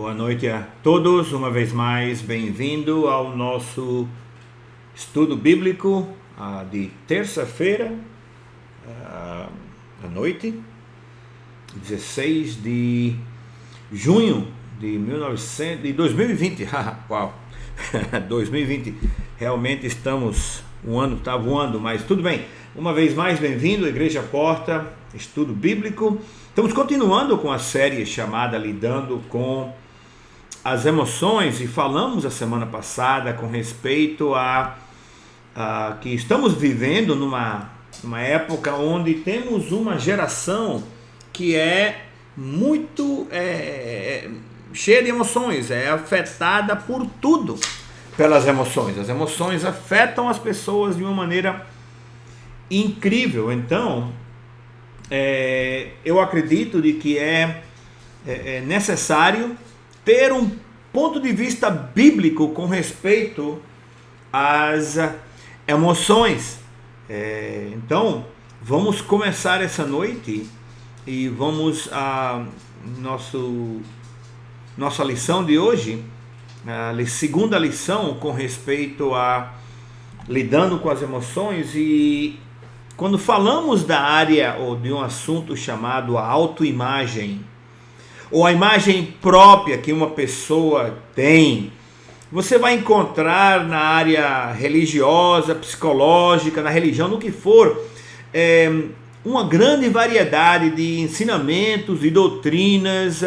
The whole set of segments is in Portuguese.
Boa noite a todos, uma vez mais, bem-vindo ao nosso estudo bíblico de terça-feira à noite, 16 de junho de 2020. Uau! 2020, realmente o ano está voando, mas tudo bem. Uma vez mais, bem-vindo à Igreja Porta, estudo bíblico. Estamos continuando com a série chamada Lidando com as Emoções, e falamos a semana passada com respeito a que estamos vivendo numa época onde temos uma geração que é muito cheia de emoções, é afetada por tudo pelas emoções. As emoções afetam as pessoas de uma maneira incrível. Então, eu acredito de que é necessário ter um ponto de vista bíblico com respeito às emoções. Então, vamos começar essa noite e vamos a nossa lição de hoje, a segunda lição com respeito a lidando com as emoções. E quando falamos da área ou de um assunto chamado a autoimagem, ou a imagem própria que uma pessoa tem, você vai encontrar na área religiosa, psicológica, na religião, no que for, uma grande variedade de ensinamentos e doutrinas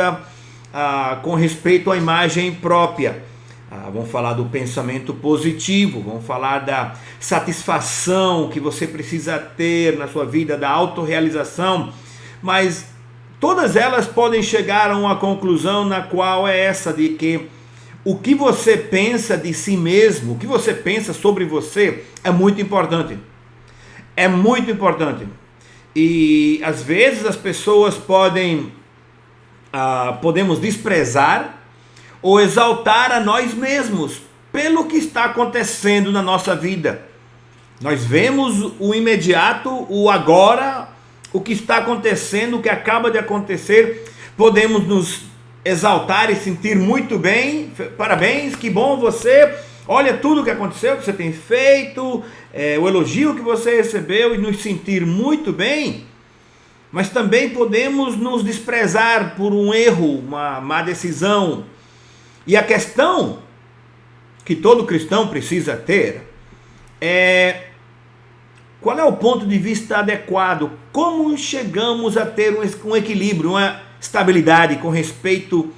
com respeito à imagem própria. Vamos falar do pensamento positivo, vamos falar da satisfação que você precisa ter na sua vida, da autorrealização, mas todas elas podem chegar a uma conclusão na qual é essa de que o que você pensa de si mesmo, o que você pensa sobre você é muito importante. É muito importante. E às vezes as pessoas podemos desprezar ou exaltar a nós mesmos pelo que está acontecendo na nossa vida. Nós vemos o imediato, o agora, o que está acontecendo, o que acaba de acontecer, podemos nos exaltar e sentir muito bem. Parabéns, que bom você, olha tudo o que aconteceu, que você tem feito, o elogio que você recebeu, e nos sentir muito bem. Mas também podemos nos desprezar por um erro, uma má decisão. E a questão que todo cristão precisa ter é: qual é o ponto de vista adequado? Como chegamos a ter um equilíbrio, uma estabilidade com respeito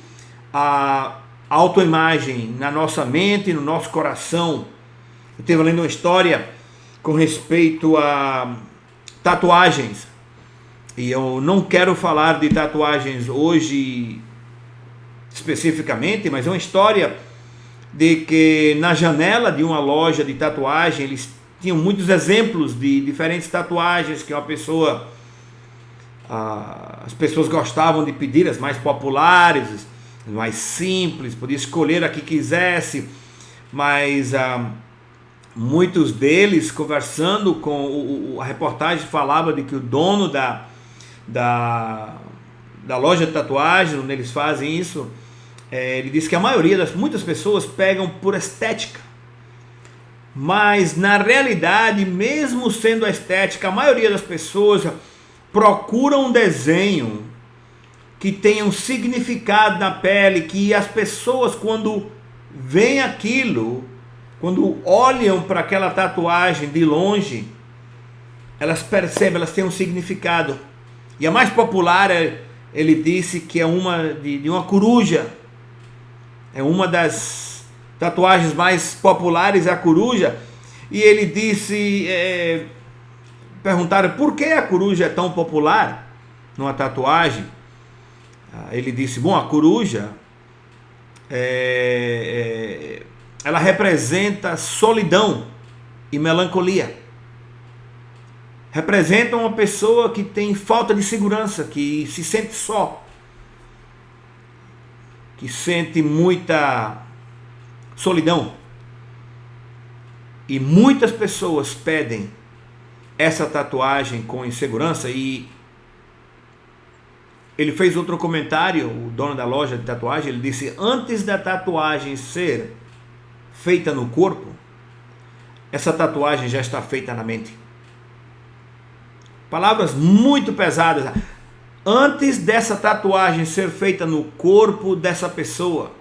à autoimagem na nossa mente, no nosso coração? Eu estava lendo uma história com respeito a tatuagens, e eu não quero falar de tatuagens hoje especificamente, mas é uma história de que na janela de uma loja de tatuagem eles tinham muitos exemplos de diferentes tatuagens que as pessoas gostavam de pedir, as mais populares, as mais simples, podia escolher a que quisesse, mas muitos deles, conversando com a reportagem, falava de que o dono da loja de tatuagem, onde eles fazem isso, ele disse que muitas pessoas pegam por estética. Mas na realidade, mesmo sendo a estética, a maioria das pessoas procuram um desenho que tenha um significado na pele, que as pessoas, quando veem aquilo, quando olham para aquela tatuagem de longe, elas percebem, elas têm um significado. E a mais popular, ele disse que é uma de uma coruja. É uma das tatuagens mais populares, a coruja. E ele disse, perguntaram por que a coruja é tão popular numa tatuagem. Ele disse, bom, a coruja ela representa solidão e melancolia. Representa uma pessoa que tem falta de segurança, que se sente só, que sente muita solidão. E muitas pessoas pedem essa tatuagem com insegurança, e ele fez outro comentário, o dono da loja de tatuagem, ele disse: antes da tatuagem ser feita no corpo, essa tatuagem já está feita na mente. Palavras muito pesadas. Antes dessa tatuagem ser feita no corpo dessa pessoa,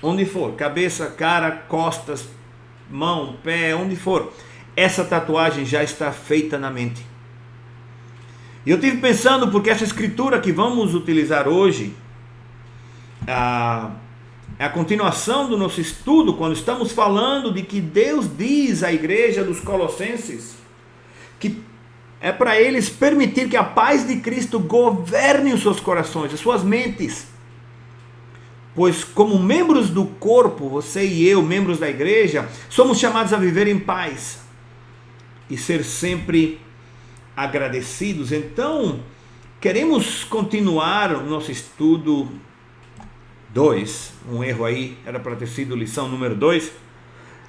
onde for, cabeça, cara, costas, mão, pé, onde for, essa tatuagem já está feita na mente. E eu estive pensando, porque essa escritura que vamos utilizar hoje é a continuação do nosso estudo, quando estamos falando de que Deus diz à igreja dos Colossenses que é para eles permitir que a paz de Cristo governe os seus corações, as suas mentes. Pois como membros do corpo, você e eu, membros da igreja, somos chamados a viver em paz e ser sempre agradecidos. Então, queremos continuar o nosso estudo 2. Um erro aí, era para ter sido lição número 2.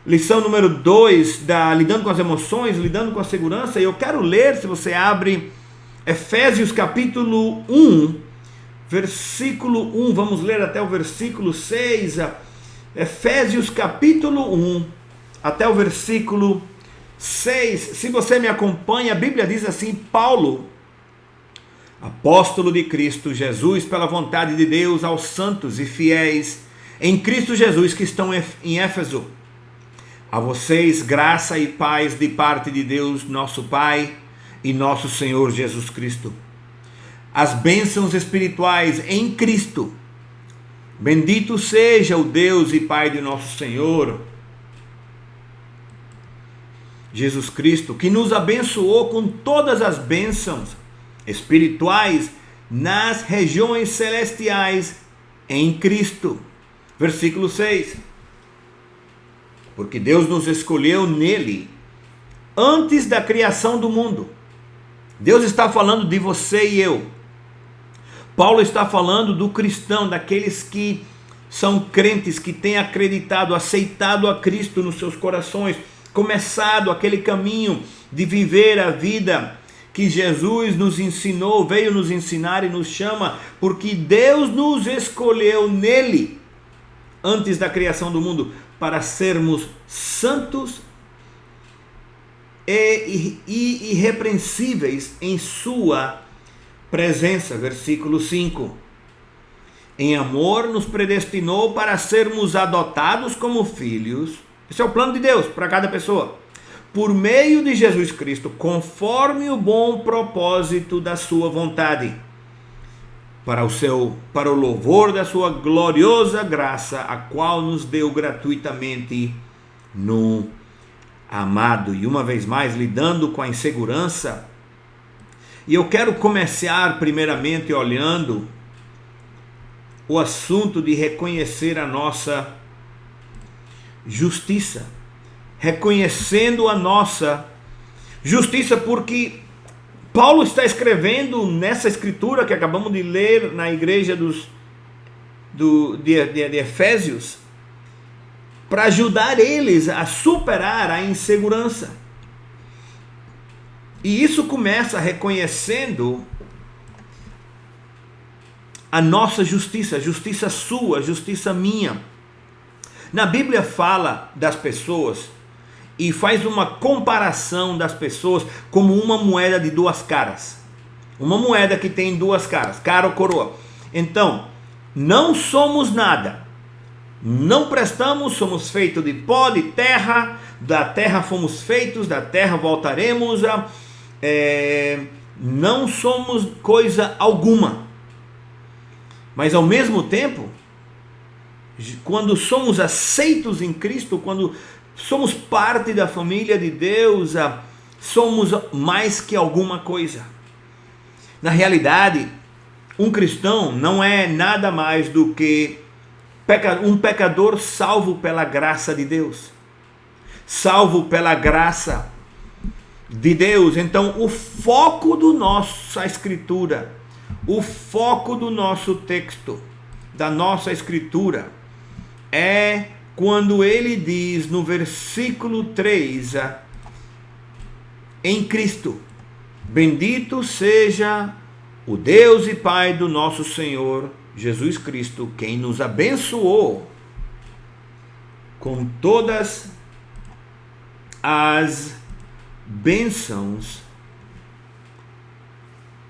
Lição número 2, lidando com as emoções, lidando com a segurança. E eu quero ler, se você abre Efésios capítulo 1, versículo 1, vamos ler até o versículo 6. Efésios capítulo 1, até o versículo 6. Se você me acompanha, a Bíblia diz assim: Paulo, apóstolo de Cristo Jesus, pela vontade de Deus, aos santos e fiéis em Cristo Jesus que estão em Éfeso, a vocês graça e paz de parte de Deus nosso Pai e nosso Senhor Jesus Cristo. As bênçãos espirituais em Cristo. Bendito seja o Deus e Pai de nosso Senhor Jesus Cristo, que nos abençoou com todas as bênçãos espirituais nas regiões celestiais em Cristo. Versículo 6. Porque Deus nos escolheu nele antes da criação do mundo. Deus está falando de você e eu. Paulo está falando do cristão, daqueles que são crentes, que têm acreditado, aceitado a Cristo nos seus corações, começado aquele caminho de viver a vida que Jesus nos ensinou, veio nos ensinar e nos chama, porque Deus nos escolheu nele antes da criação do mundo, para sermos santos e irrepreensíveis em sua presença. Versículo 5. Em amor nos predestinou para sermos adotados como filhos. Esse é o plano de Deus para cada pessoa. Por meio de Jesus Cristo, conforme o bom propósito da sua vontade, para o louvor da sua gloriosa graça, a qual nos deu gratuitamente no amado. E uma vez mais, lidando com a insegurança, e eu quero começar primeiramente olhando o assunto de reconhecer a nossa justiça, reconhecendo a nossa justiça, porque Paulo está escrevendo nessa escritura que acabamos de ler na igreja de Efésios, para ajudar eles a superar a insegurança. E isso começa reconhecendo a nossa justiça, a justiça sua, a justiça minha. Na Bíblia fala das pessoas e faz uma comparação das pessoas como uma moeda de duas caras. Uma moeda que tem duas caras, cara ou coroa. Então, não somos nada, não prestamos, somos feitos de pó, de terra, da terra fomos feitos, da terra voltaremos, não somos coisa alguma. Mas ao mesmo tempo, quando somos aceitos em Cristo, quando somos parte da família de Deus, somos mais que alguma coisa. Na realidade, um cristão não é nada mais do que um pecador salvo pela graça de Deus. Salvo pela graça de Deus. Então, o foco do nossa escritura, o foco do nosso texto, da nossa escritura, é quando ele diz no versículo 3, em Cristo, bendito seja o Deus e Pai do nosso Senhor Jesus Cristo, quem nos abençoou com todas as bênçãos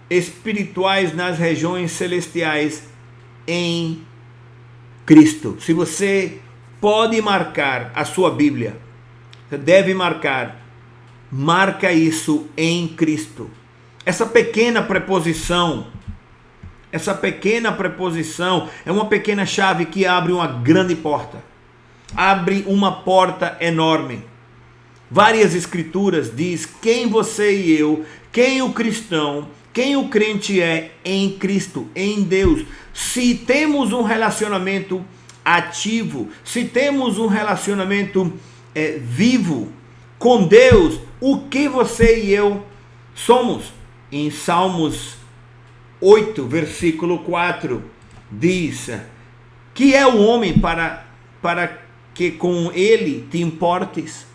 espirituais nas regiões celestiais em Cristo. Se você pode marcar a sua Bíblia, você deve marca isso em Cristo. Essa pequena preposição é uma pequena chave que abre uma grande porta. Abre uma porta enorme. Várias escrituras diz quem você e eu, quem o cristão, quem o crente é em Cristo, em Deus. Se temos um relacionamento ativo, se temos um relacionamento vivo com Deus, o que você e eu somos? Em Salmos 8, versículo 4, diz: que é o homem para que com ele te importes?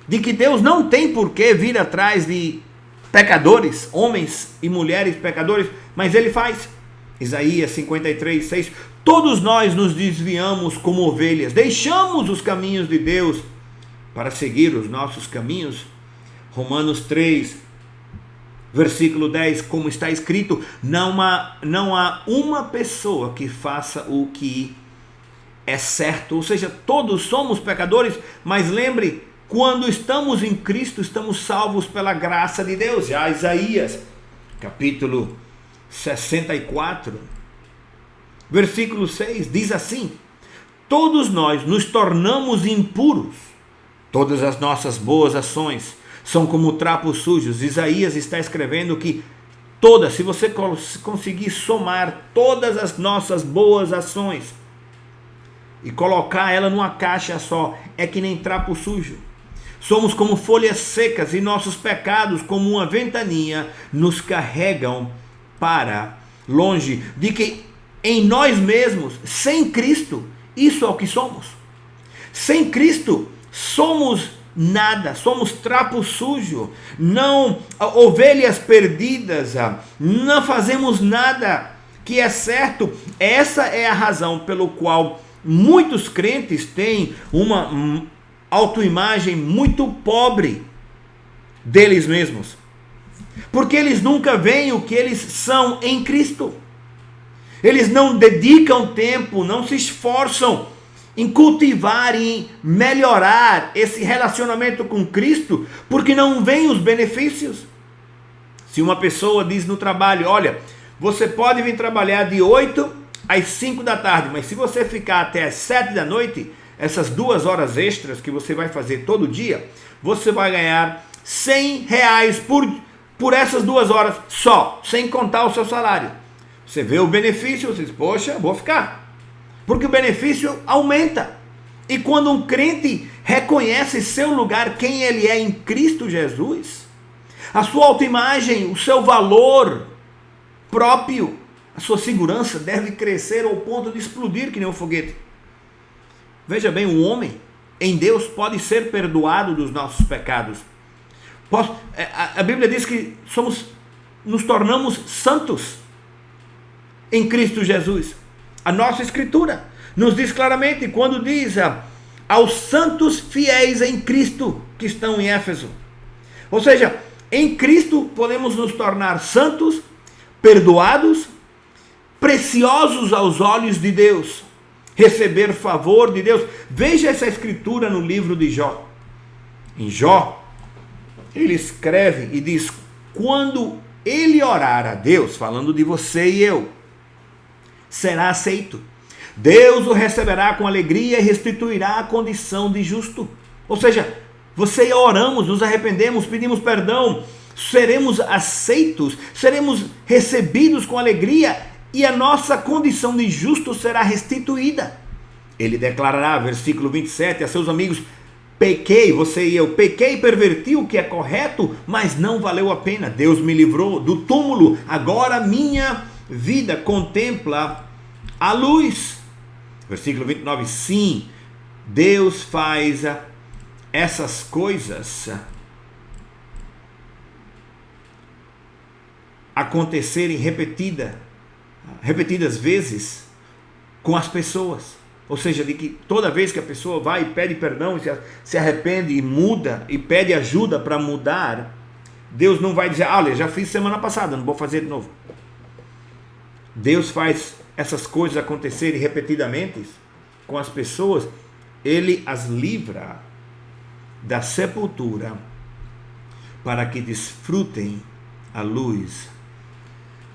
De que Deus não tem por que vir atrás de pecadores, homens e mulheres pecadores, mas ele faz. Isaías 53, 6. Todos nós nos desviamos como ovelhas, deixamos os caminhos de Deus para seguir os nossos caminhos. Romanos 3, versículo 10, como está escrito, não há uma pessoa que faça o que é certo. Ou seja, todos somos pecadores, mas lembre, quando estamos em Cristo, estamos salvos pela graça de Deus. Já Isaías, capítulo 64, versículo 6, diz assim: todos nós nos tornamos impuros, todas as nossas boas ações são como trapos sujos. Isaías está escrevendo que se você conseguir somar todas as nossas boas ações e colocar ela numa caixa só, é que nem trapo sujo. Somos como folhas secas e nossos pecados, como uma ventania, nos carregam para longe de que em nós mesmos, sem Cristo, isso é o que somos. Sem Cristo, somos nada, somos trapo sujo, não ovelhas perdidas, não fazemos nada que é certo. Essa é a razão pelo qual muitos crentes têm uma autoimagem muito pobre deles mesmos, porque eles nunca veem o que eles são em Cristo. Eles não dedicam tempo, não se esforçam em cultivar, em melhorar esse relacionamento com Cristo, porque não veem os benefícios. Se uma pessoa diz no trabalho: olha, você pode vir trabalhar de 8 às 5 da tarde, mas se você ficar até às 7 da noite, essas 2 horas extras que você vai fazer todo dia, você vai ganhar R$100 por essas 2 horas só, sem contar o seu salário. Você vê o benefício, você diz: poxa, vou ficar. Porque o benefício aumenta. E quando um crente reconhece seu lugar, quem ele é em Cristo Jesus, a sua autoimagem, o seu valor próprio, a sua segurança deve crescer ao ponto de explodir que nem um foguete. Veja bem, um homem em Deus pode ser perdoado dos nossos pecados. A Bíblia diz que nos tornamos santos em Cristo Jesus. A nossa Escritura nos diz claramente, quando diz aos santos fiéis em Cristo que estão em Éfeso. Ou seja, em Cristo podemos nos tornar santos, perdoados, preciosos aos olhos de Deus, receber favor de Deus. Veja essa Escritura no livro de Jó. Em Jó, ele escreve e diz: quando ele orar a Deus, falando de você e eu, será aceito. Deus o receberá com alegria e restituirá a condição de justo. Ou seja, você e eu oramos, nos arrependemos, pedimos perdão, seremos aceitos, seremos recebidos com alegria e a nossa condição de justo será restituída. Ele declarará, versículo 27, a seus amigos: pequei, você e eu, pequei e perverti o que é correto, mas não valeu a pena. Deus me livrou do túmulo, agora minha vida contempla a luz. Versículo 29, sim, Deus faz essas coisas acontecerem repetidas vezes com as pessoas. Ou seja, de que toda vez que a pessoa vai e pede perdão, se arrepende e muda, e pede ajuda para mudar, Deus não vai dizer, olha, já fiz semana passada, não vou fazer de novo. Deus faz essas coisas acontecerem repetidamente com as pessoas, Ele as livra da sepultura para que desfrutem a luz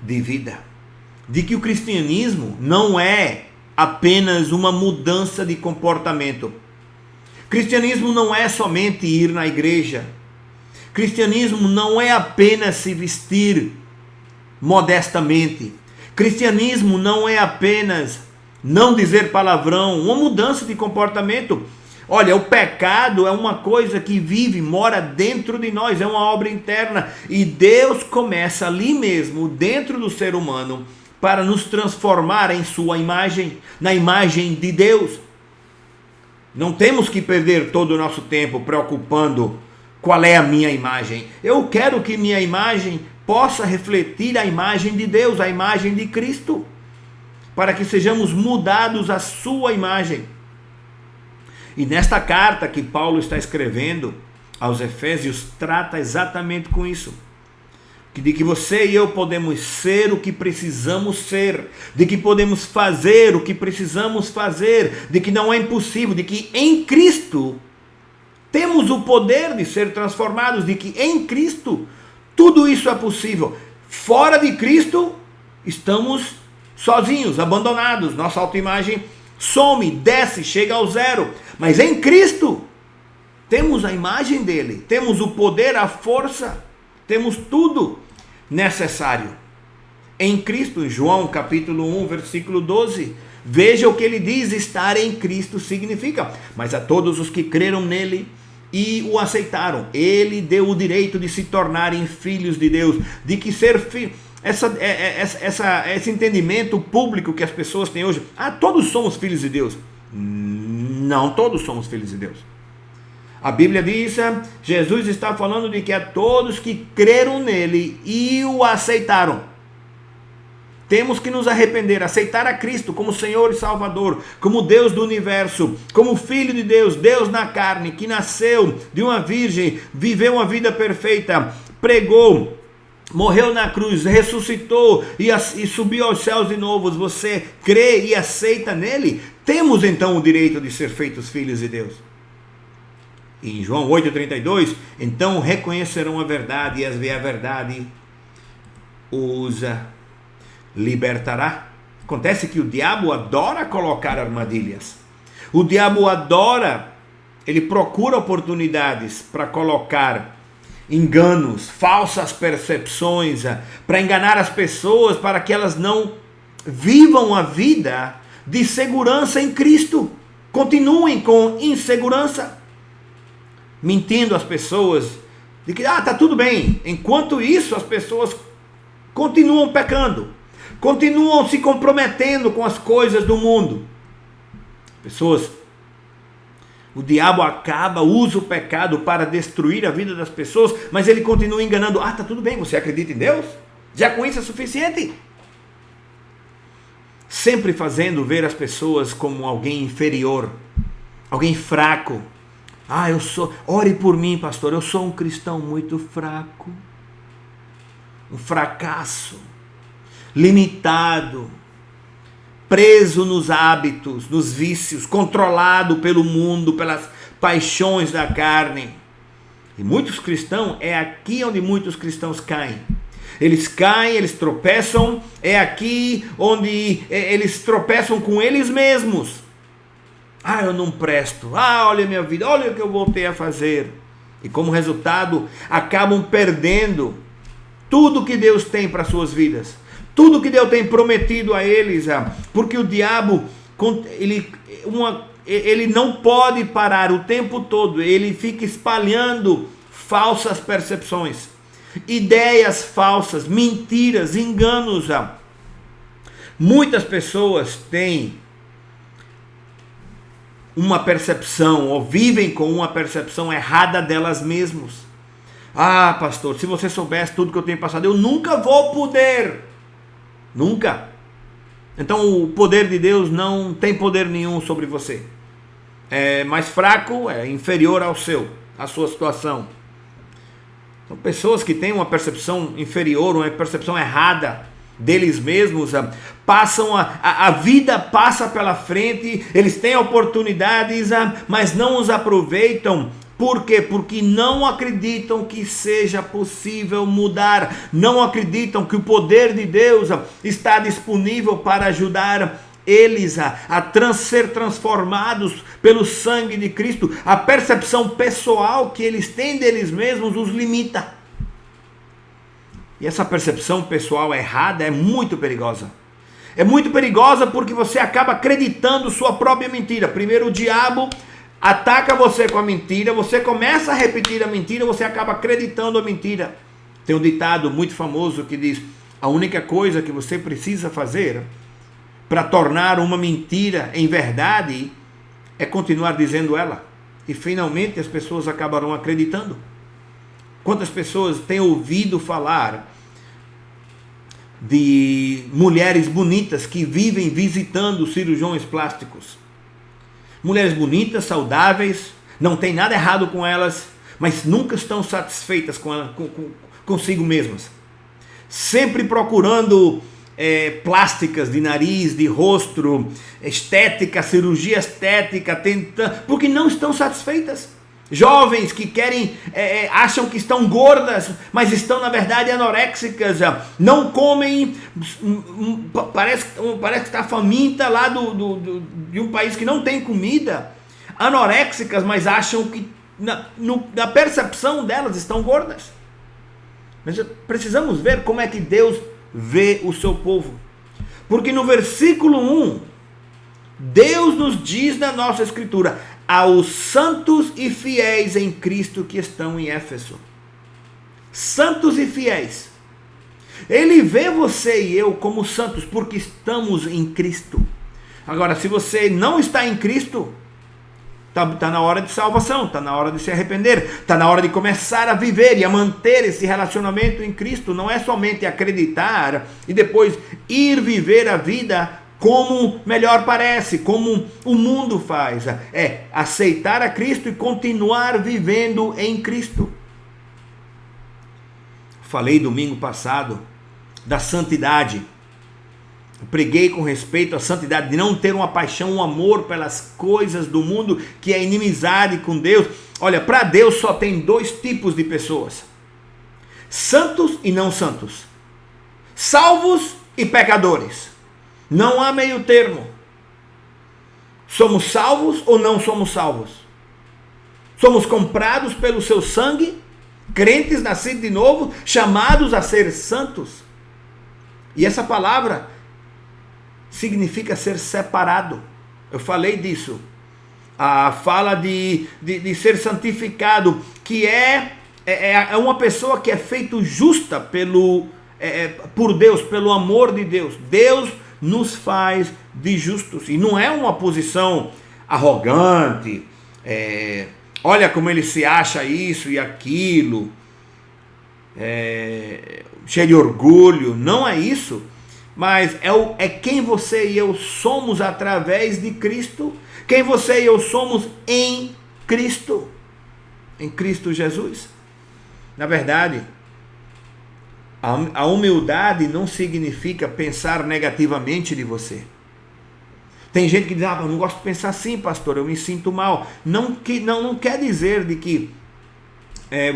de vida. De que o cristianismo não é apenas uma mudança de comportamento. Cristianismo não é somente ir na igreja. Cristianismo não é apenas se vestir modestamente. Cristianismo não é apenas não dizer palavrão, uma mudança de comportamento. Olha, o pecado é uma coisa que vive, mora dentro de nós, é uma obra interna. E Deus começa ali mesmo, dentro do ser humano, para nos transformar em sua imagem, na imagem de Deus. Não temos que perder todo o nosso tempo preocupando qual é a minha imagem. Eu quero que minha imagem possa refletir a imagem de Deus, a imagem de Cristo, para que sejamos mudados à sua imagem. E nesta carta que Paulo está escrevendo aos Efésios, trata exatamente com isso. De que você e eu podemos ser o que precisamos ser, de que podemos fazer o que precisamos fazer, de que não é impossível, de que em Cristo temos o poder de ser transformados, de que em Cristo tudo isso é possível. Fora de Cristo estamos sozinhos, abandonados, nossa autoimagem some, desce, chega ao zero. Mas em Cristo temos a imagem dele, temos o poder, a força, temos tudo necessário. Em Cristo, em João capítulo 1, versículo 12, veja o que ele diz, estar em Cristo significa, mas a todos os que creram nele e o aceitaram, ele deu o direito de se tornarem filhos de Deus, de que ser filho, esse entendimento público que as pessoas têm hoje, todos somos filhos de Deus. Não todos somos filhos de Deus. A Bíblia diz, Jesus está falando de que a todos que creram nele e o aceitaram. Temos que nos arrepender, aceitar a Cristo como Senhor e Salvador, como Deus do universo, como Filho de Deus, Deus na carne, que nasceu de uma virgem, viveu uma vida perfeita, pregou, morreu na cruz, ressuscitou e subiu aos céus de novo. Você crê e aceita nele? Temos então o direito de ser feitos filhos de Deus. Em João 8,32, então reconhecerão a verdade e a verdade os libertará. Acontece que o diabo adora colocar armadilhas. O diabo adora, ele procura oportunidades para colocar enganos, falsas percepções, para enganar as pessoas, para que elas não vivam a vida de segurança em Cristo. Continuem com insegurança, mentindo às pessoas, de que tá tudo bem. Enquanto isso, as pessoas continuam pecando, continuam se comprometendo com as coisas do mundo. O diabo usa o pecado para destruir a vida das pessoas, mas ele continua enganando. Tá tudo bem, você acredita em Deus? Já com isso é suficiente? Sempre fazendo ver as pessoas como alguém inferior, alguém fraco. Ore por mim, pastor, eu sou um cristão muito fraco, um fracasso, limitado, preso nos hábitos, nos vícios, controlado pelo mundo, pelas paixões da carne. E muitos cristãos, é aqui onde muitos cristãos caem. Eles caem, eles tropeçam, é aqui onde eles tropeçam com eles mesmos. Eu não presto, olha a minha vida, olha o que eu voltei a fazer. E como resultado, acabam perdendo tudo que Deus tem para suas vidas. Tudo que Deus tem prometido a eles, porque o diabo, ele não pode parar o tempo todo, ele fica espalhando falsas percepções, ideias falsas, mentiras, enganos. Muitas pessoas têm uma percepção, ou vivem com uma percepção errada delas mesmas. Ah, pastor, se você soubesse tudo que eu tenho passado, eu nunca vou poder. Nunca. Então o poder de Deus não tem poder nenhum sobre você. É mais fraco, é inferior ao seu, à sua situação. São pessoas que têm uma percepção inferior, uma percepção errada deles mesmos, passam a vida passa pela frente, eles têm oportunidades, mas não os aproveitam. Por quê? Porque não acreditam que seja possível mudar, não acreditam que o poder de Deus está disponível para ajudar eles a ser transformados pelo sangue de Cristo. A percepção pessoal que eles têm deles mesmos os limita. E essa percepção pessoal errada é muito perigosa. É muito perigosa porque você acaba acreditando sua própria mentira. Primeiro o diabo ataca você com a mentira, você começa a repetir a mentira, você acaba acreditando a mentira. Tem um ditado muito famoso que diz: a única coisa que você precisa fazer para tornar uma mentira em verdade é continuar dizendo ela. E finalmente as pessoas acabarão acreditando. Quantas pessoas têm ouvido falar de mulheres bonitas que vivem visitando cirurgiões plásticos? Mulheres bonitas, saudáveis, não tem nada errado com elas, mas nunca estão satisfeitas consigo mesmas. Sempre procurando plásticas de nariz, de rosto, estética, cirurgia estética, porque não estão satisfeitas. Jovens que querem, acham que estão gordas, mas estão na verdade anoréxicas, não comem, parece que está faminta lá de um país que não tem comida, anoréxicas, mas acham que na percepção delas estão gordas. Mas precisamos ver como é que Deus vê o seu povo, porque no versículo 1, Deus nos diz na nossa escritura: aos santos e fiéis em Cristo que estão em Éfeso. Santos e fiéis. Ele vê você e eu como santos porque estamos em Cristo. Agora, se você não está em Cristo, está na hora de salvação, está na hora de se arrepender, está na hora de começar a viver e a manter esse relacionamento em Cristo. Não é somente acreditar e depois ir viver a vida como melhor parece, como o mundo faz. É aceitar a Cristo e continuar vivendo em Cristo. Falei domingo passado da santidade. Eu preguei com respeito à santidade, de não ter uma paixão, um amor pelas coisas do mundo, que é inimizade com Deus. Olha, para Deus só tem dois tipos de pessoas: santos e não santos, salvos e pecadores. Não há meio termo. Somos salvos ou não somos salvos? Somos comprados pelo seu sangue, crentes nascidos de novo, chamados a ser santos. E essa palavra significa ser separado. Eu falei disso. A fala de ser santificado, que é uma pessoa que é feito justa por Deus, pelo amor de Deus. Deus nos faz de justos, e não é uma posição arrogante, olha como ele se acha isso e aquilo, cheio de orgulho. Não é isso, mas é quem você e eu somos através de Cristo, quem você e eu somos em Cristo Jesus. Na verdade, a humildade não significa pensar negativamente de você. Tem gente que diz: eu não gosto de pensar assim, pastor, eu me sinto mal. Não quer dizer de que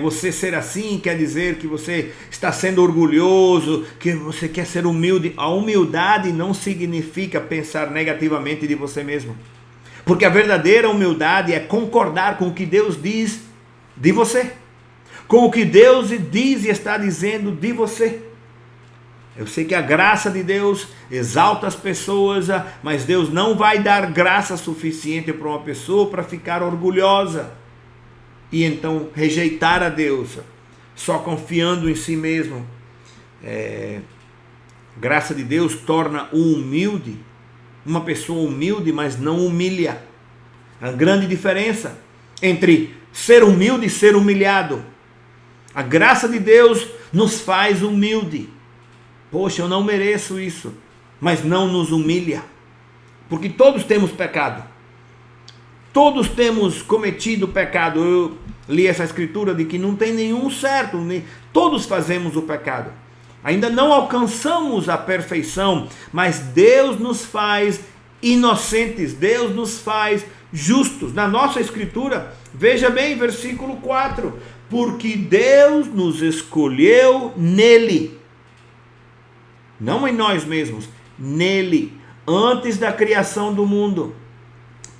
você ser assim quer dizer que você está sendo orgulhoso, que você quer ser humilde. A humildade não significa pensar negativamente de você mesmo. Porque a verdadeira humildade é concordar com o que Deus diz de você, com o que Deus diz e está dizendo de você. Eu sei que a graça de Deus exalta as pessoas, mas Deus não vai dar graça suficiente para uma pessoa para ficar orgulhosa e então rejeitar a Deus, só confiando em si mesmo. Graça de Deus torna o humilde uma pessoa humilde, mas não humilha. A grande diferença entre ser humilde e ser humilhado. A graça de Deus nos faz humilde. Poxa, eu não mereço isso, mas não nos humilha, porque todos temos pecado. Todos temos cometido pecado. Eu li essa escritura de que não tem nenhum certo, todos fazemos o pecado. Ainda não alcançamos a perfeição, mas Deus nos faz inocentes, Deus nos faz justos. Na nossa escritura, veja bem, versículo 4, porque Deus nos escolheu nele, não em nós mesmos, nele, antes da criação do mundo.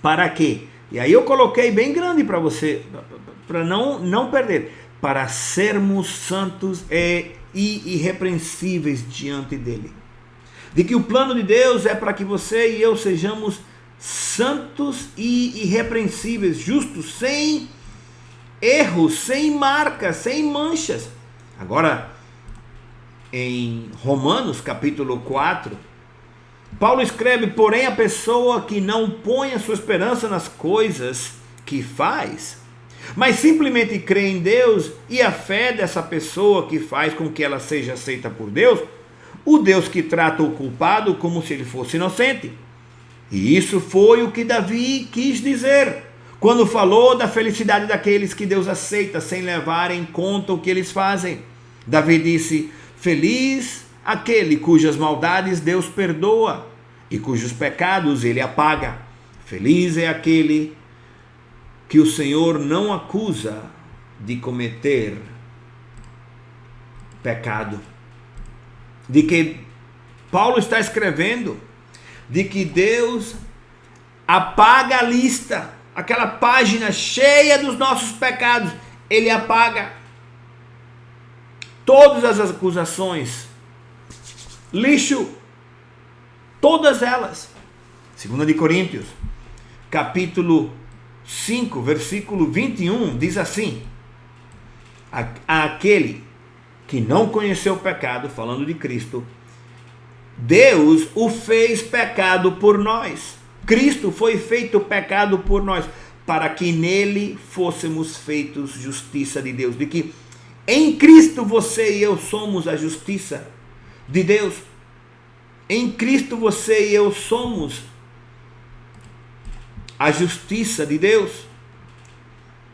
Para quê? E aí eu coloquei bem grande para você, para não perder, para sermos santos e irrepreensíveis diante dele. De que o plano de Deus é para que você e eu sejamos santos e irrepreensíveis, justos, sem erros, sem marcas, sem manchas. Agora, em Romanos capítulo 4, Paulo escreve: porém a pessoa que não põe a sua esperança nas coisas que faz, mas simplesmente crê em Deus, e a fé dessa pessoa que faz com que ela seja aceita por Deus, o Deus que trata o culpado como se ele fosse inocente. E isso foi o que Davi quis dizer quando falou da felicidade daqueles que Deus aceita sem levar em conta o que eles fazem. Davi disse: feliz aquele cujas maldades Deus perdoa e cujos pecados ele apaga. Feliz é aquele que o Senhor não acusa de cometer pecado. De que Paulo está escrevendo, de que Deus apaga a lista, aquela página cheia dos nossos pecados, ele apaga todas as acusações, lixo, todas elas. 2 Coríntios, capítulo 5, versículo 21, diz assim: aquele que não conheceu o pecado, falando de Cristo, Deus o fez pecado por nós. Cristo foi feito pecado por nós, para que nele fôssemos feitos justiça de Deus. De que em Cristo você e eu somos a justiça de Deus. Em Cristo você e eu somos a justiça de Deus.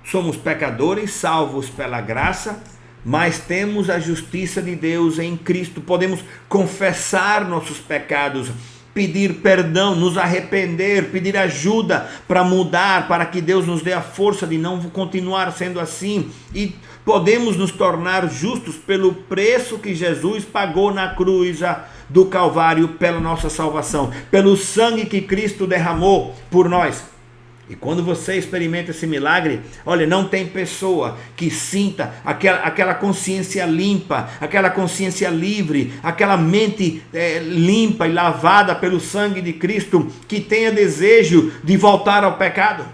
Somos pecadores, salvos pela graça, mas temos a justiça de Deus em Cristo. Podemos confessar nossos pecados, pedir perdão, nos arrepender, pedir ajuda para mudar, para que Deus nos dê a força de não continuar sendo assim. E podemos nos tornar justos pelo preço que Jesus pagou na cruz do Calvário pela nossa salvação, pelo sangue que Cristo derramou por nós. E quando você experimenta esse milagre, olha, não tem pessoa que sinta aquela consciência limpa, aquela consciência livre, aquela mente limpa e lavada pelo sangue de Cristo, que tenha desejo de voltar ao pecado.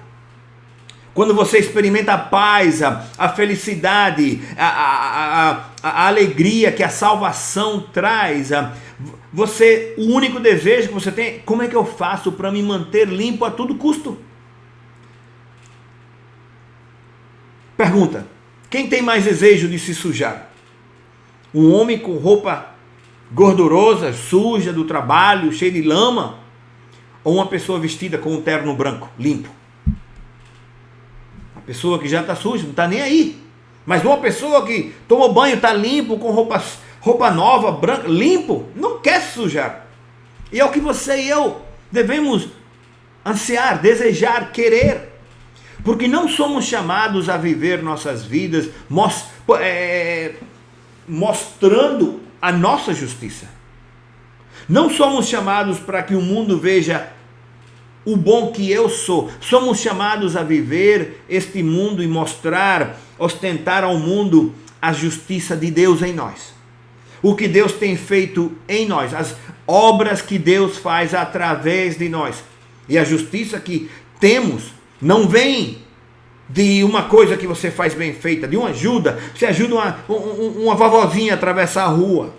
Quando você experimenta a paz, a felicidade, a alegria que a salvação traz, o único desejo que você tem: como é que eu faço para me manter limpo a todo custo? Pergunta: quem tem mais desejo de se sujar? Um homem com roupa gordurosa, suja do trabalho, cheia de lama? Ou uma pessoa vestida com um terno branco, limpo? A pessoa que já está suja, não está nem aí. Mas uma pessoa que tomou banho, está limpo, com roupa nova, branca, limpo, não quer se sujar. E é o que você e eu devemos ansiar, desejar, querer. Porque não somos chamados a viver nossas vidas mostrando a nossa justiça. Não somos chamados para que o mundo veja o bom que eu sou. Somos chamados a viver este mundo e mostrar, ostentar ao mundo a justiça de Deus em nós. O que Deus tem feito em nós, as obras que Deus faz através de nós. E a justiça que temos não vem de uma coisa que você faz bem feita, de uma ajuda. Você ajuda uma vovozinha a atravessar a rua.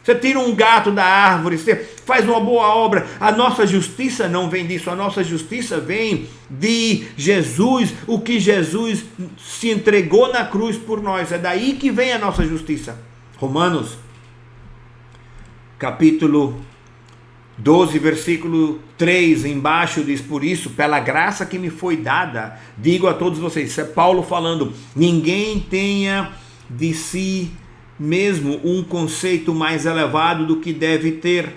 Você tira um gato da árvore, você faz uma boa obra. A nossa justiça não vem disso, a nossa justiça vem de Jesus, o que Jesus se entregou na cruz por nós. É daí que vem a nossa justiça. Romanos, capítulo 12, versículo 3, embaixo diz: por isso, pela graça que me foi dada, digo a todos vocês, isso é Paulo falando, ninguém tenha de si mesmo um conceito mais elevado do que deve ter,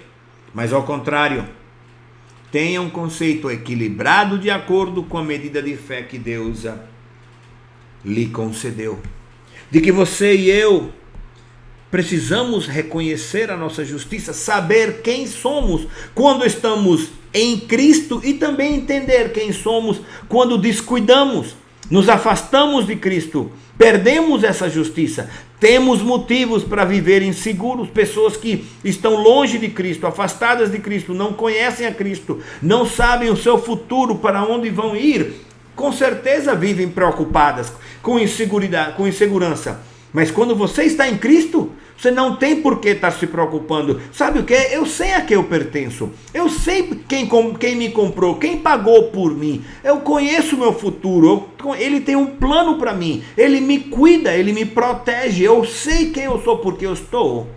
mas ao contrário, tenha um conceito equilibrado de acordo com a medida de fé que Deus lhe concedeu. De que você e eu precisamos reconhecer a nossa justiça, saber quem somos quando estamos em Cristo e também entender quem somos quando descuidamos, nos afastamos de Cristo, perdemos essa justiça. Temos motivos para viver inseguros. Pessoas que estão longe de Cristo, afastadas de Cristo, não conhecem a Cristo, não sabem o seu futuro, para onde vão ir, com certeza vivem preocupadas, com insegurança. Mas quando você está em Cristo, você não tem por que estar se preocupando. Sabe o que? Eu sei a quem eu pertenço. Eu sei quem me comprou, quem pagou por mim. Eu conheço o meu futuro. Ele tem um plano para mim. Ele me cuida, ele me protege. Eu sei quem eu sou porque eu estou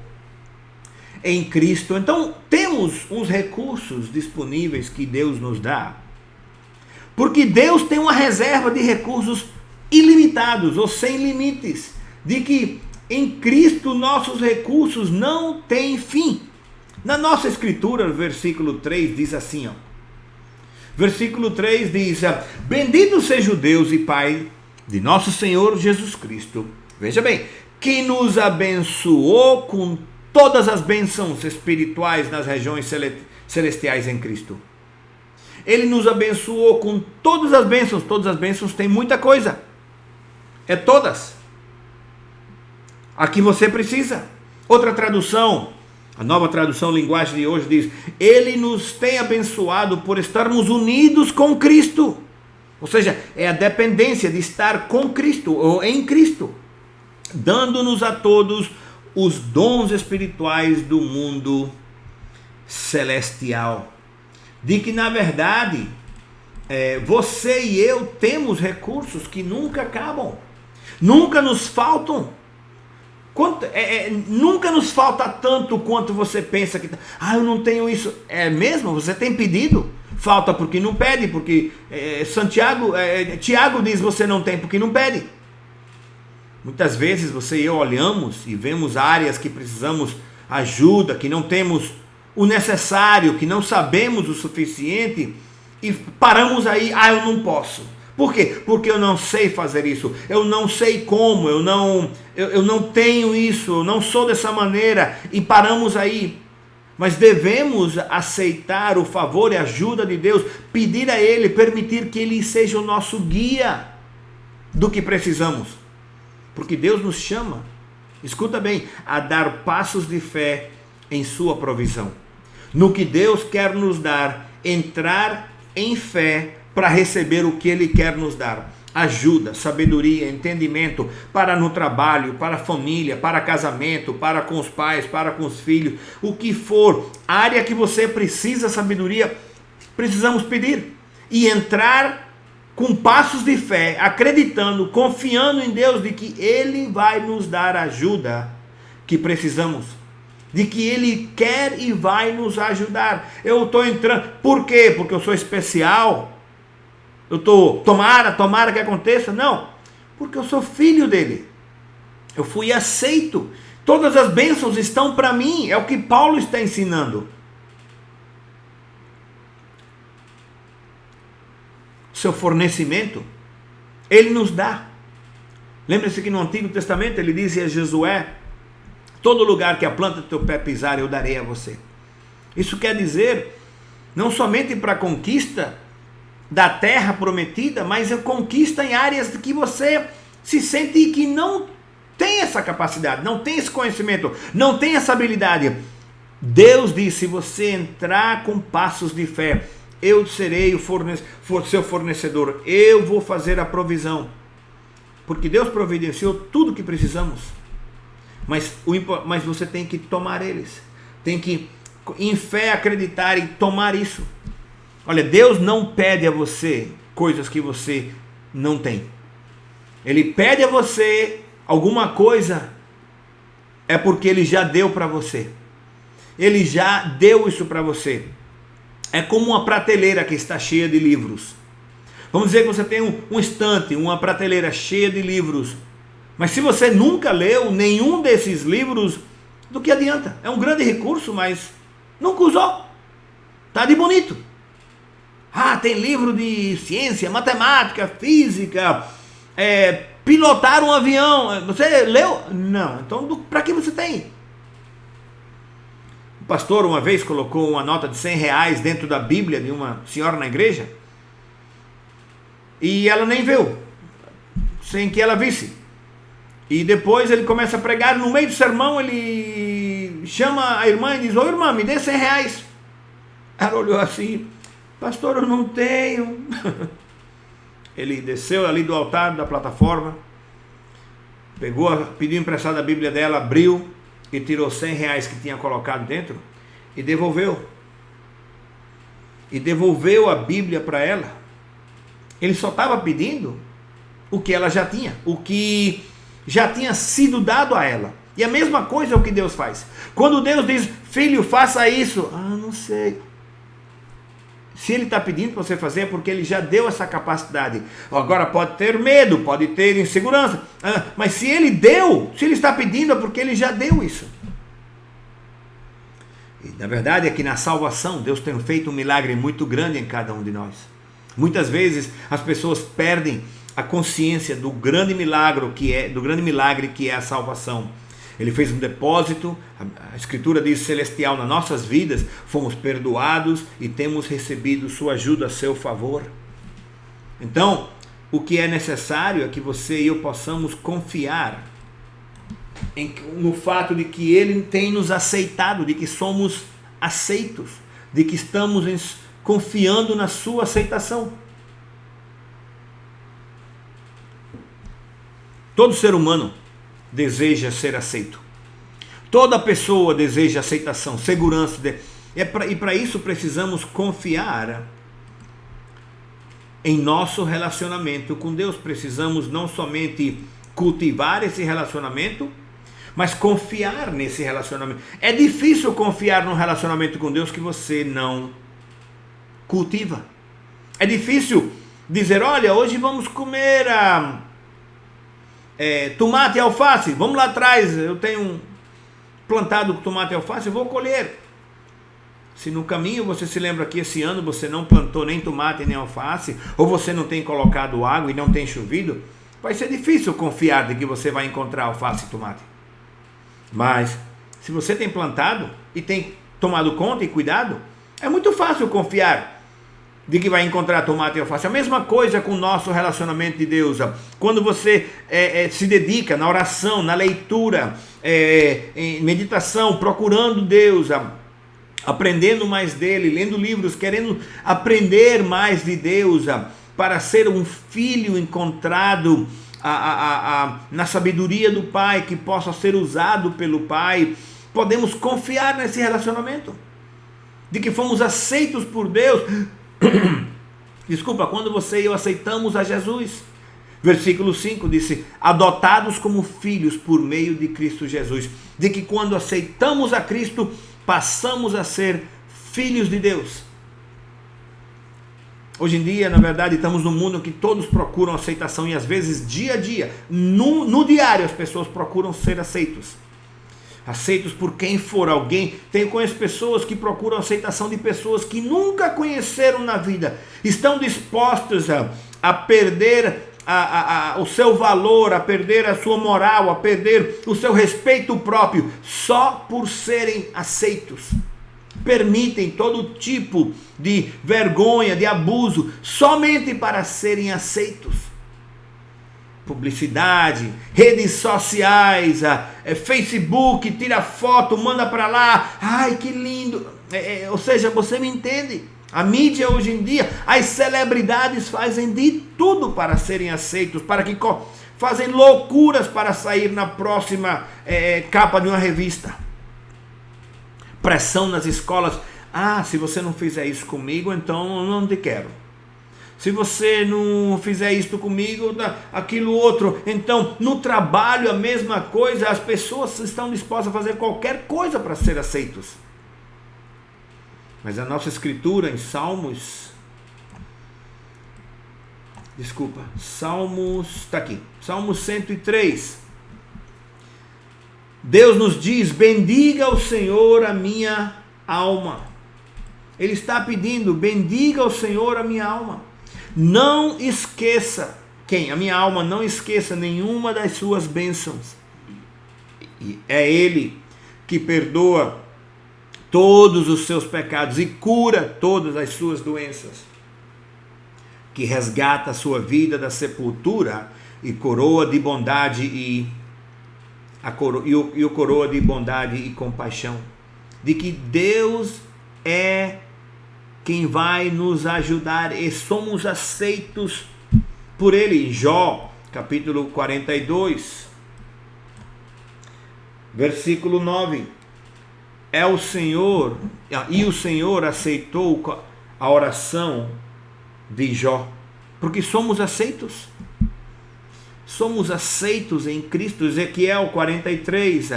em Cristo. Então, temos os recursos disponíveis que Deus nos dá. Porque Deus tem uma reserva de recursos ilimitados ou sem limites. De que em Cristo nossos recursos não têm fim. Na nossa escritura, versículo 3 diz assim, versículo 3 diz: bendito seja o Deus e Pai de nosso Senhor Jesus Cristo, veja bem, que nos abençoou com todas as bênçãos espirituais nas regiões celestiais em Cristo. Ele nos abençoou com todas as bênçãos tem muita coisa, é todas. A que você precisa. Outra tradução, a nova tradução linguagem de hoje diz: ele nos tem abençoado por estarmos unidos com Cristo. Ou seja, é a dependência de estar com Cristo ou em Cristo, dando-nos a todos os dons espirituais do mundo celestial. De que na verdade você e eu temos recursos que nunca acabam, nunca nos faltam. Nunca nos falta tanto quanto você pensa que... eu não tenho isso. É mesmo? Você tem pedido? Falta porque não pede, porque Tiago diz: você não tem porque não pede. Muitas vezes você e eu olhamos e vemos áreas que precisamos ajuda, que não temos o necessário, que não sabemos o suficiente, e paramos aí: eu não posso. Por quê? Porque eu não sei fazer isso, eu não sei como, eu não tenho isso, eu não sou dessa maneira, e paramos aí. Mas devemos aceitar o favor e a ajuda de Deus, pedir a Ele, permitir que Ele seja o nosso guia do que precisamos. Porque Deus nos chama, escuta bem, a dar passos de fé em sua provisão. No que Deus quer nos dar, entrar em fé para receber o que Ele quer nos dar. Ajuda, sabedoria, entendimento para no trabalho, para a família, para casamento, para com os pais, para com os filhos, o que for, área que você precisa sabedoria, precisamos pedir e entrar com passos de fé, acreditando, confiando em Deus de que Ele vai nos dar a ajuda que precisamos, de que Ele quer e vai nos ajudar. Eu estou entrando, por quê? Porque eu sou especial? Eu estou, tomara que aconteça? Não, porque eu sou filho dele, eu fui aceito, todas as bênçãos estão para mim, é o que Paulo está ensinando. Seu fornecimento, Ele nos dá. Lembre-se que no Antigo Testamento Ele dizia a Josué: todo lugar que a planta do teu pé pisar, eu darei a você. Isso quer dizer, não somente para a conquista da terra prometida, mas a conquista em áreas que você se sente que não tem essa capacidade, não tem esse conhecimento, não tem essa habilidade. Deus diz: se você entrar com passos de fé, eu serei o seu fornecedor, eu vou fazer a provisão. Porque Deus providenciou tudo o que precisamos, mas você tem que tomar eles, tem que em fé acreditar e tomar isso. Olha, Deus não pede a você coisas que você não tem. Ele pede a você alguma coisa, é porque Ele já deu para você. Ele já deu isso para você. É como uma prateleira que está cheia de livros. Vamos dizer que você tem um estante, uma prateleira cheia de livros. Mas se você nunca leu nenhum desses livros, do que adianta? É um grande recurso, mas nunca usou. Está de bonito. Ah, tem livro de ciência, matemática, física, pilotar um avião. Você leu? Não. Então, para que você tem? O pastor uma vez colocou uma nota de R$100 dentro da Bíblia de uma senhora na igreja. E ela nem viu, sem que ela visse. E depois ele começa a pregar, no meio do sermão ele chama a irmã e diz: ô irmã, me dê R$100. Ela olhou assim: pastor, eu não tenho. Ele desceu ali do altar, da plataforma, pediu emprestado a Bíblia dela, abriu e tirou R$100 que tinha colocado dentro e devolveu. E devolveu a Bíblia para ela. Ele só estava pedindo o que ela já tinha, o que já tinha sido dado a ela. E a mesma coisa é o que Deus faz. Quando Deus diz: filho, faça isso. Não sei. Se Ele está pedindo para você fazer, é porque Ele já deu essa capacidade. Agora pode ter medo, pode ter insegurança. Mas se Ele deu, se Ele está pedindo, é porque Ele já deu isso. E na verdade é que na salvação, Deus tem feito um milagre muito grande em cada um de nós. Muitas vezes as pessoas perdem a consciência do grande milagre que é a salvação. Ele fez um depósito, a Escritura diz celestial, nas nossas vidas, fomos perdoados e temos recebido sua ajuda a seu favor. Então, o que é necessário é que você e eu possamos confiar no fato de que Ele tem nos aceitado, de que somos aceitos, de que estamos confiando na sua aceitação. Todo ser humano deseja ser aceito. Toda pessoa deseja aceitação, segurança. E para isso precisamos confiar em nosso relacionamento com Deus. Precisamos não somente cultivar esse relacionamento, mas confiar nesse relacionamento. É difícil confiar num relacionamento com Deus que você não cultiva. É difícil dizer: olha, hoje vamos comer tomate e alface, vamos lá atrás, eu tenho plantado tomate e alface, eu vou colher. Se no caminho você se lembra que esse ano você não plantou nem tomate nem alface, ou você não tem colocado água e não tem chovido, vai ser difícil confiar de que você vai encontrar alface e tomate. Mas se você tem plantado e tem tomado conta e cuidado, é muito fácil confiar de que vai encontrar tomate e alface. A mesma coisa com o nosso relacionamento de Deus. Quando você se dedica na oração, na leitura, em meditação, procurando Deus, aprendendo mais dele, lendo livros, querendo aprender mais de Deus, para ser um filho encontrado na sabedoria do Pai, que possa ser usado pelo Pai, podemos confiar nesse relacionamento, de que fomos aceitos por Deus. Desculpa, quando você e eu aceitamos a Jesus. Versículo 5 disse: adotados como filhos por meio de Cristo Jesus. De que quando aceitamos a Cristo, passamos a ser filhos de Deus. Hoje em dia, na verdade, estamos num mundo que todos procuram aceitação. E às vezes, dia a dia, no diário, as pessoas procuram ser aceitos por quem for. Conheço pessoas que procuram aceitação de pessoas que nunca conheceram na vida, estão dispostas a perder o seu valor, a perder a sua moral, a perder o seu respeito próprio, só por serem aceitos. Permitem todo tipo de vergonha, de abuso, somente para serem aceitos. Publicidade, redes sociais, Facebook, tira foto, manda para lá, ai que lindo, ou seja, você me entende? A mídia hoje em dia, as celebridades fazem de tudo para serem aceitos, para que fazem loucuras para sair na próxima capa de uma revista. pressão nas escolas. Se você não fizer isso comigo, então eu não te quero. Se você não fizer isto comigo, aquilo outro. Então, no trabalho, a mesma coisa. As pessoas estão dispostas a fazer qualquer coisa para ser aceitos. Mas a nossa escritura em Salmos, está aqui, Salmos 103. Deus nos diz: bendiga o Senhor a minha alma. Ele está pedindo: bendiga o Senhor a minha alma. Não esqueça, a minha alma não esqueça nenhuma das suas bênçãos. E é Ele que perdoa todos os seus pecados e cura todas as suas doenças, que resgata a sua vida da sepultura e coroa de bondade e coroa de bondade e compaixão, de que Deus é quem vai nos ajudar e somos aceitos por Ele. Em Jó, capítulo 42, versículo 9, o Senhor aceitou a oração de Jó, porque somos aceitos. Somos aceitos em Cristo. Ezequiel 43,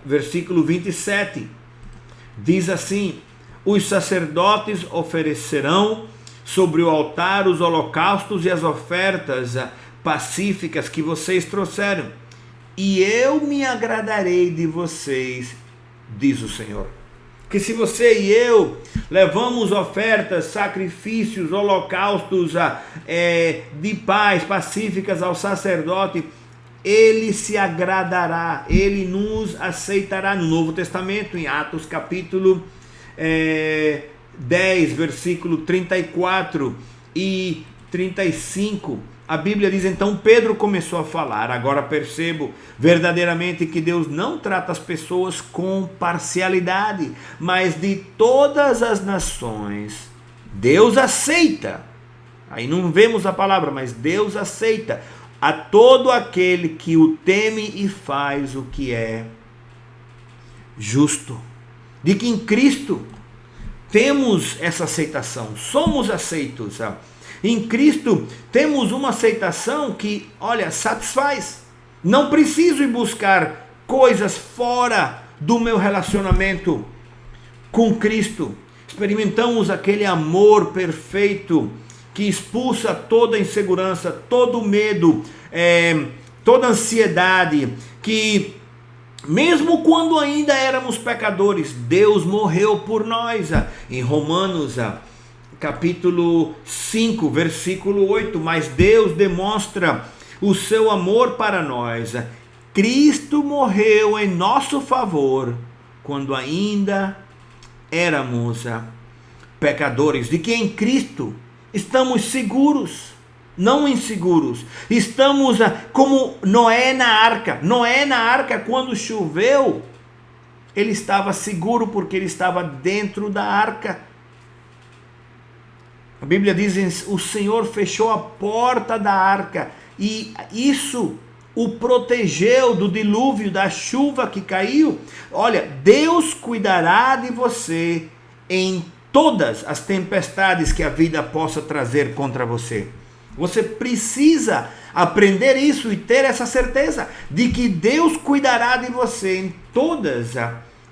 versículo 27, diz assim: os sacerdotes oferecerão sobre o altar os holocaustos e as ofertas pacíficas que vocês trouxeram, e eu me agradarei de vocês, diz o Senhor. Que se você e eu levamos ofertas, sacrifícios, holocaustos de paz, pacíficas ao sacerdote, Ele se agradará, Ele nos aceitará. No Novo Testamento, em Atos capítulo 10, versículo 34 e 35, a Bíblia diz: então Pedro começou a falar: agora percebo verdadeiramente que Deus não trata as pessoas com parcialidade, mas de todas as nações Deus aceita. Aí não vemos a palavra, mas Deus aceita a todo aquele que o teme e faz o que é justo. De que em Cristo temos essa aceitação, somos aceitos. Em Cristo temos uma aceitação que, satisfaz. Não preciso ir buscar coisas fora do meu relacionamento com Cristo. Experimentamos aquele amor perfeito que expulsa toda insegurança, todo medo, toda ansiedade, que mesmo quando ainda éramos pecadores, Deus morreu por nós. Em Romanos capítulo 5, versículo 8, mas Deus demonstra o seu amor para nós. Cristo morreu em nosso favor quando ainda éramos pecadores. De que em Cristo estamos seguros, não inseguros. Estamos como Noé na arca. Noé na arca, quando choveu, ele estava seguro porque ele estava dentro da arca. A Bíblia diz: o Senhor fechou a porta da arca, e isso o protegeu do dilúvio, da chuva que caiu. Olha, Deus cuidará de você em todas as tempestades que a vida possa trazer contra você. Você precisa aprender isso e ter essa certeza de que Deus cuidará de você em todas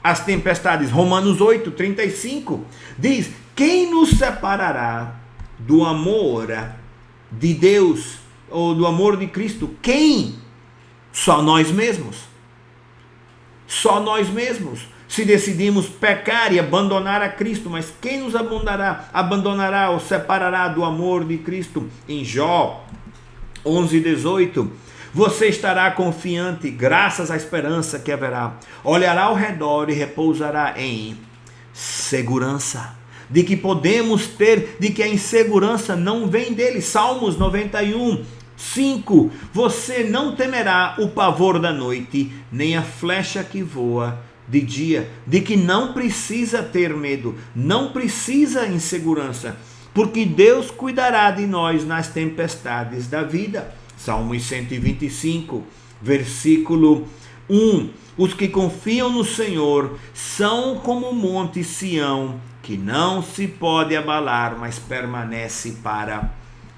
as tempestades. Romanos 8, 35 diz: quem nos separará do amor de Deus, ou do amor de Cristo? Quem? Só nós mesmos. Só nós mesmos. Se decidimos pecar e abandonar a Cristo, mas quem nos abandonará ou separará do amor de Cristo? Em Jó 11, 18, você estará confiante, graças à esperança que haverá. Olhará ao redor e repousará em segurança. De que podemos ter, de que a insegurança não vem dele. Salmos 91, 5. Você não temerá o pavor da noite, nem a flecha que voa de dia. De que não precisa ter medo, não precisa insegurança, porque Deus cuidará de nós nas tempestades da vida. Salmos 125, versículo Os que confiam no Senhor são como o monte Sião, que não se pode abalar, mas permanece para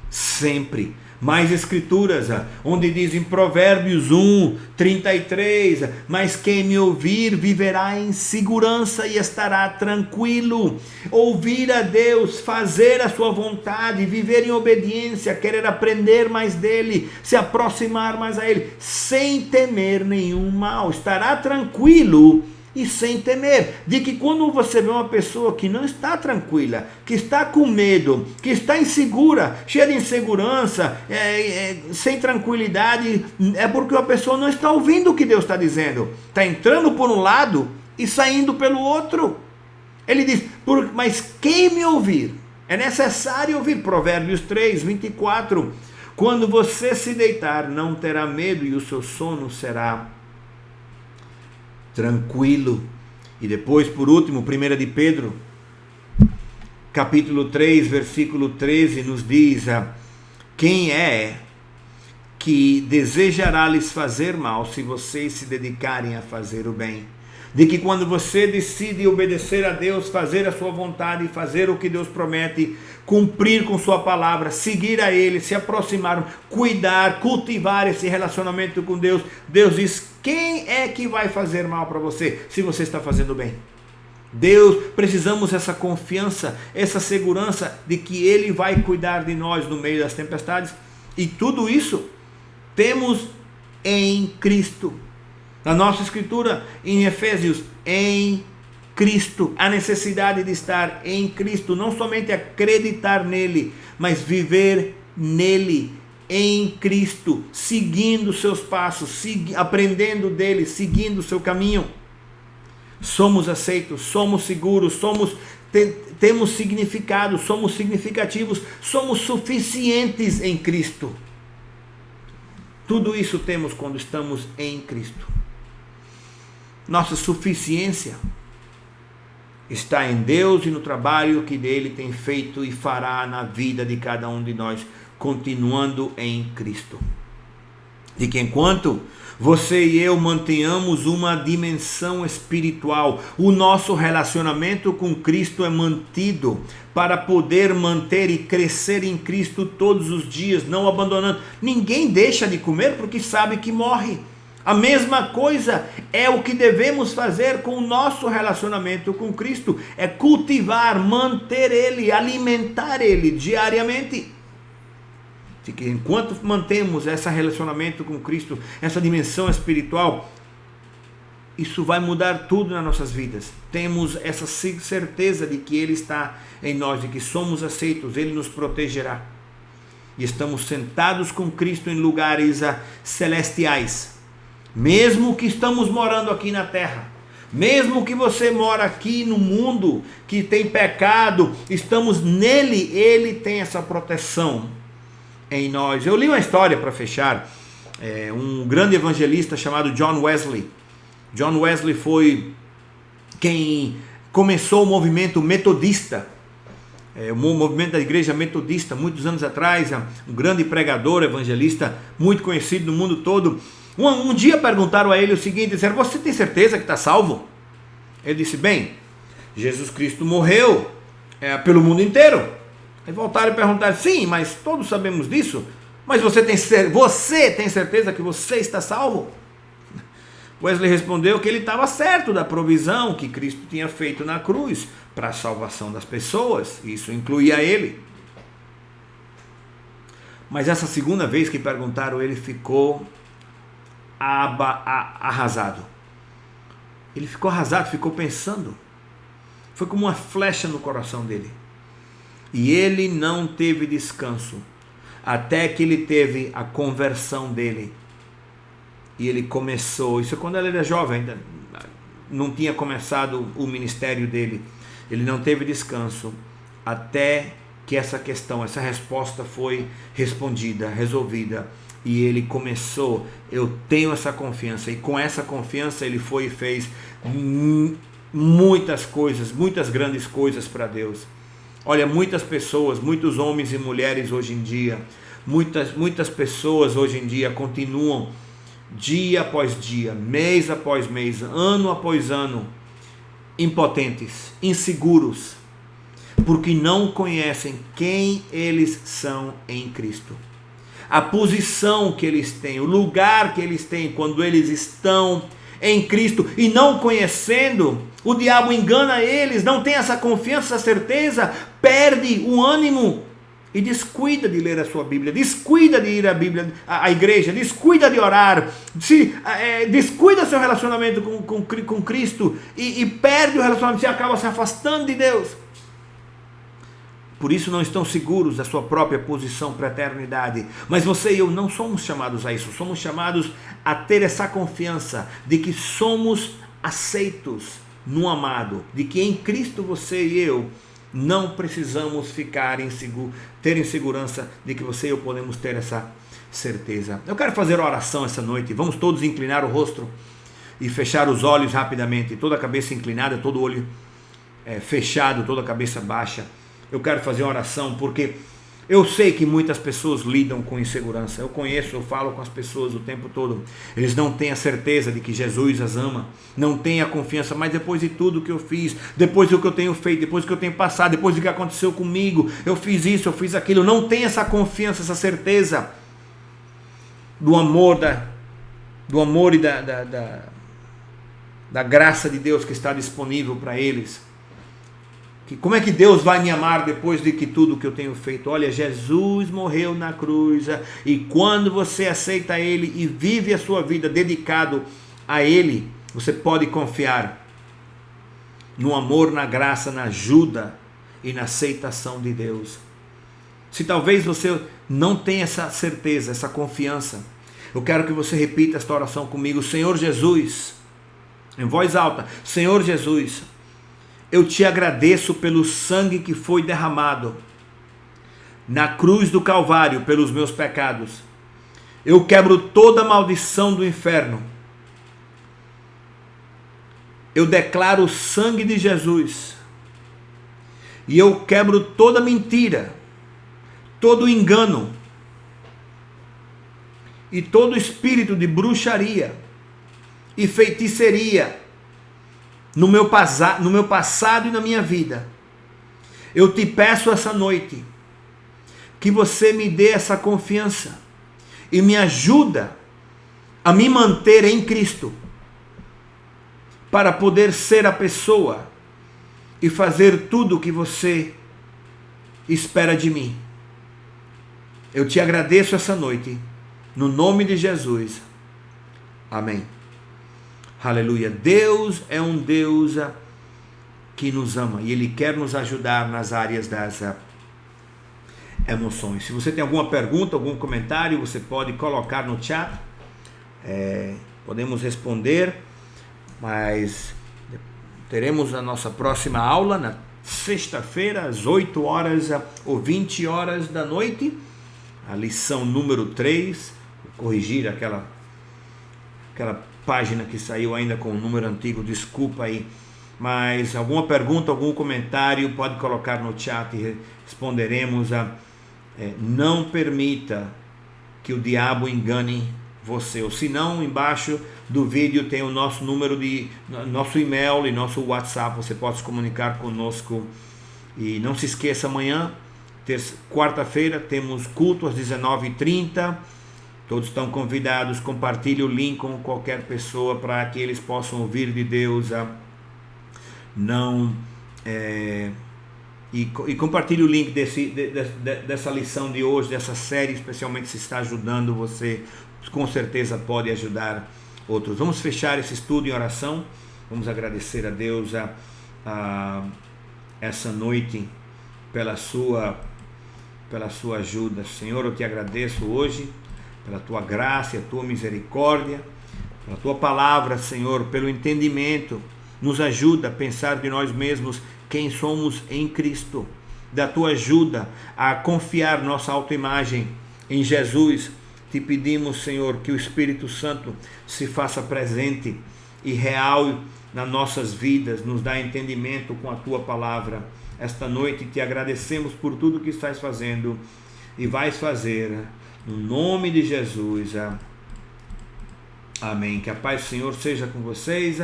sempre. Mais escrituras, onde diz em Provérbios 1:33, mas quem me ouvir viverá em segurança e estará tranquilo. Ouvir a Deus, fazer a sua vontade, viver em obediência, querer aprender mais dele, se aproximar mais a ele, sem temer nenhum mal, estará tranquilo e sem temer. De que quando você vê uma pessoa que não está tranquila, que está com medo, que está insegura, cheia de insegurança, sem tranquilidade, é porque a pessoa não está ouvindo o que Deus está dizendo, está entrando por um lado e saindo pelo outro. Ele diz, mas quem me ouvir, é necessário ouvir. Provérbios 3:24, quando você se deitar, não terá medo e o seu sono será tranquilo. E depois, por último, 1 de Pedro, capítulo 3, versículo 13, nos diz, quem é que desejará lhes fazer mal se vocês se dedicarem a fazer o bem? De que quando você decide obedecer a Deus, fazer a sua vontade, fazer o que Deus promete, cumprir com sua palavra, seguir a Ele, se aproximar, cuidar, cultivar esse relacionamento com Deus, Deus diz, quem é que vai fazer mal para você, se você está fazendo bem? Deus, precisamos essa confiança, essa segurança de que Ele vai cuidar de nós no meio das tempestades, e tudo isso temos em Cristo. Na nossa escritura, em Efésios, em Cristo, a necessidade de estar em Cristo, não somente acreditar nele, mas viver nele, em Cristo, seguindo seus passos, aprendendo dele, seguindo o seu caminho. Somos aceitos, somos seguros, temos significado, somos significativos, somos suficientes em Cristo. Tudo isso temos quando estamos em Cristo. Nossa suficiência está em Deus e no trabalho que Ele tem feito e fará na vida de cada um de nós, continuando em Cristo. E que enquanto você e eu mantenhamos uma dimensão espiritual, o nosso relacionamento com Cristo é mantido para poder manter e crescer em Cristo todos os dias, não abandonando. Ninguém deixa de comer porque sabe que morre. A mesma coisa é o que devemos fazer com o nosso relacionamento com Cristo, é cultivar, manter Ele, alimentar Ele diariamente. Que enquanto mantemos esse relacionamento com Cristo, essa dimensão espiritual, isso vai mudar tudo nas nossas vidas. Temos essa certeza de que Ele está em nós, de que somos aceitos, Ele nos protegerá. E estamos sentados com Cristo em lugares celestiais. Mesmo que estamos morando aqui na terra, mesmo que você mora aqui no mundo que tem pecado, estamos nele, Ele tem essa proteção em nós. Eu li uma história para fechar, um grande evangelista chamado John Wesley. John Wesley foi quem começou o movimento metodista, o movimento da igreja metodista, muitos anos atrás, um grande pregador, evangelista, muito conhecido no mundo todo. Um dia perguntaram a ele o seguinte, disseram, você tem certeza que está salvo? Ele disse, bem, Jesus Cristo morreu pelo mundo inteiro. Aí voltaram e perguntaram, sim, mas todos sabemos disso, mas você tem certeza que você está salvo? Wesley respondeu que ele estava certo da provisão que Cristo tinha feito na cruz para a salvação das pessoas, isso incluía ele. Mas essa segunda vez que perguntaram, ele ficou arrasado. Ele ficou arrasado, ficou pensando. Foi como uma flecha no coração dele. E ele não teve descanso até que ele teve a conversão dele. E ele começou, isso é quando ele era jovem, ainda não tinha começado o ministério dele. Ele não teve descanso até que essa questão, essa resposta foi respondida, resolvida. E ele começou, eu tenho essa confiança, e com essa confiança ele foi e fez muitas coisas, muitas grandes coisas para Deus. Olha, muitas pessoas, muitos homens e mulheres hoje em dia, muitas pessoas hoje em dia continuam dia após dia, mês após mês, ano após ano, impotentes, inseguros, porque não conhecem quem eles são em Cristo. A posição que eles têm, o lugar que eles têm quando eles estão em Cristo, e não conhecendo, o diabo engana eles, não tem essa confiança, essa certeza, perde o ânimo e descuida de ler a sua Bíblia, descuida de ir à igreja, descuida de orar, descuida seu relacionamento com Cristo e perde o relacionamento, e acaba se afastando de Deus. Por isso não estão seguros da sua própria posição para a eternidade. Mas você e eu não somos chamados a isso. Somos chamados a ter essa confiança de que somos aceitos no amado. De que em Cristo você e eu não precisamos ter insegurança de que você e eu podemos ter essa certeza. Eu quero fazer uma oração essa noite. Vamos todos inclinar o rosto e fechar os olhos rapidamente. Toda a cabeça inclinada, todo o olho fechado, toda a cabeça baixa. Eu quero fazer uma oração porque eu sei que muitas pessoas lidam com insegurança. Eu falo com as pessoas o tempo todo. Eles não têm a certeza de que Jesus as ama. Não têm a confiança, mas depois de tudo que eu fiz, depois do que eu tenho feito, depois do que eu tenho passado, depois do que aconteceu comigo, eu fiz isso, eu fiz aquilo. Não tem essa confiança, essa certeza do amor e da graça de Deus que está disponível para eles. Como é que Deus vai me amar depois de que tudo que eu tenho feito? Olha, Jesus morreu na cruz, e quando você aceita Ele e vive a sua vida dedicado a Ele, você pode confiar no amor, na graça, na ajuda e na aceitação de Deus. Se talvez você não tenha essa certeza, essa confiança, eu quero que você repita esta oração comigo. Senhor Jesus, em voz alta, Senhor Jesus, eu te agradeço pelo sangue que foi derramado na cruz do Calvário pelos meus pecados. Eu quebro toda a maldição do inferno. Eu declaro o sangue de Jesus. E eu quebro toda mentira, todo engano e todo espírito de bruxaria e feitiçaria no meu passado e na minha vida. Eu te peço essa noite que você me dê essa confiança e me ajuda a me manter em Cristo, para poder ser a pessoa e fazer tudo o que você espera de mim. Eu te agradeço essa noite, no nome de Jesus. Amém. Aleluia. Deus é um Deus que nos ama e Ele quer nos ajudar nas áreas das emoções. Se você tem alguma pergunta, algum comentário, você pode colocar no chat. Podemos responder, mas teremos a nossa próxima aula na sexta-feira, às 8 horas ou 20 horas da noite. A lição número 3. Vou corrigir aquela página que saiu ainda com o número antigo, desculpa aí, mas alguma pergunta, algum comentário, pode colocar no chat e responderemos. Não permita que o diabo engane você, ou se não, embaixo do vídeo tem o nosso número nosso e-mail e nosso WhatsApp, você pode se comunicar conosco. E não se esqueça, amanhã, quarta-feira, temos culto às 19h30. Todos estão convidados. Compartilhe o link com qualquer pessoa para que eles possam ouvir de Deus. E compartilhe o link dessa lição de hoje, dessa série, especialmente se está ajudando você. Com certeza pode ajudar outros. Vamos fechar esse estudo em oração. Vamos agradecer a Deus essa noite pela sua ajuda. Senhor, eu te agradeço hoje pela tua graça e a tua misericórdia, pela tua palavra, Senhor, pelo entendimento. Nos ajuda a pensar de nós mesmos quem somos em Cristo. Da tua ajuda a confiar nossa autoimagem em Jesus. Te pedimos, Senhor, que o Espírito Santo se faça presente e real nas nossas vidas, nos dá entendimento com a tua palavra. Esta noite te agradecemos por tudo que estás fazendo e vais fazer. No nome de Jesus. Amém. Que a paz do Senhor seja com vocês.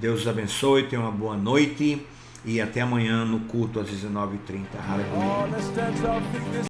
Deus os abençoe. Tenham uma boa noite. E até amanhã no culto às 19h30. Aleluia.